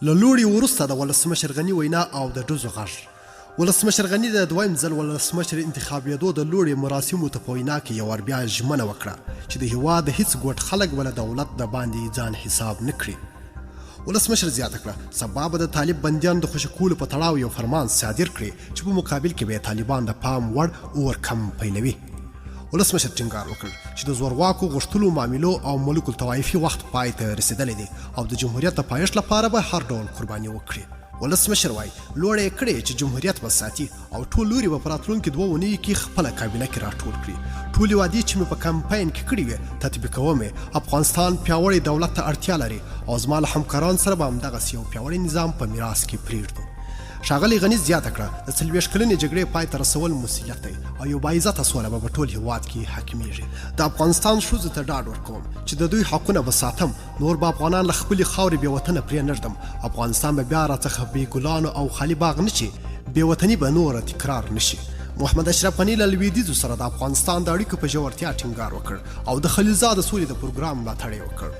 له لوړې وروسته د ولسمشر غني وینا او د ډزو غږ. ولسمشر غني د دویم ځل ولسمشر انتخابېدو د لوړې مراسمو ته په وینا کې یو ور بیا ژمنه وکړه چې د هېواد د هېڅ ګوټ خلک به له دولت د باندې ځان حساب نه کړي. ولسمشر زیاته کړه سبا به د طالب بندیانو د خوشي کولو په تړاو یو فرمان صادر کړي چې په مقابل کې به طالبان د پام وړ اور کم پیلوي. ولسمشر ټینګار وکړ چې د زورواکو غوښتلو معاملو او ملوک الطوایفي وخت پای ته رسېدلی دی او د جمهوریت د پایښت لپاره به هر ډول قرباني وکړي. ولسمشر وایي لوړه یې کړې چې جمهوریت به ساتي او ټول لوري به په راتلونکي 2 اونیو کې خپله کابینه کې راټول کړي. ټولې وعدې چې مې په کمپاین کې کړې وې تطبیقوم. افغانستان پیاوړی دولت ته اړتیا لري او زما له همکارانو سره به همدغسې یو پیاوړی نظام په میراث کې پرېږدو. ښاغلي غني زیاته کړه د 40 کلنې جګړې پای ته رسول مسؤلیت دی او یو باعزته سوله به په ټول هېواد کې حاکمیږي. د افغانستان ښځو ته ډاډ ورکوم چې د دوی حقونه به ساتم. نور به افغانان له خپلې خاورې بې وطنه پرې نه ږدم. افغانستان به بیا راڅخه بې ګلانو او خالي باغ نه شي. بې وطني به نوره تکرار نه شي. محمد اشرف غني له لویدیځو سره د افغانستان د اړیکو په ژورتیا ټینګار وکړ او د خلیلزاد د سولې د پروګرام ملاتړ یې وکړ.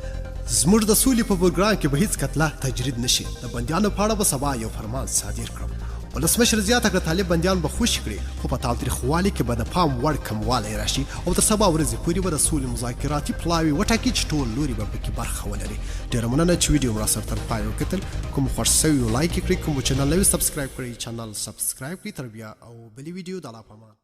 زموږ د سولې په پروګرام کې به هیڅ کتله تجرید نشي. د بندیانو په اړه به سبا یو فرمان صادر کړم. ولسمشر زیاته کړه طالب بندیان به خوشي کړي خو په تاوتریخوالي کې به د پام وړ کموالی راشي او تر سبا ورځې پورې به د سولې مذاکراتي پلاوي وټاکي چې ټول لوري به پکې برخه ولري. ډېره مننه چې ویډیو مو راسره تر پایه وکتل. کوم خوښ سوي لایک یې کړئ، کوم چینل نوی سبسکرایب کړئ چینل سبسکرایب کړئ. تر بیا او بلې ویډیو د الله په امان.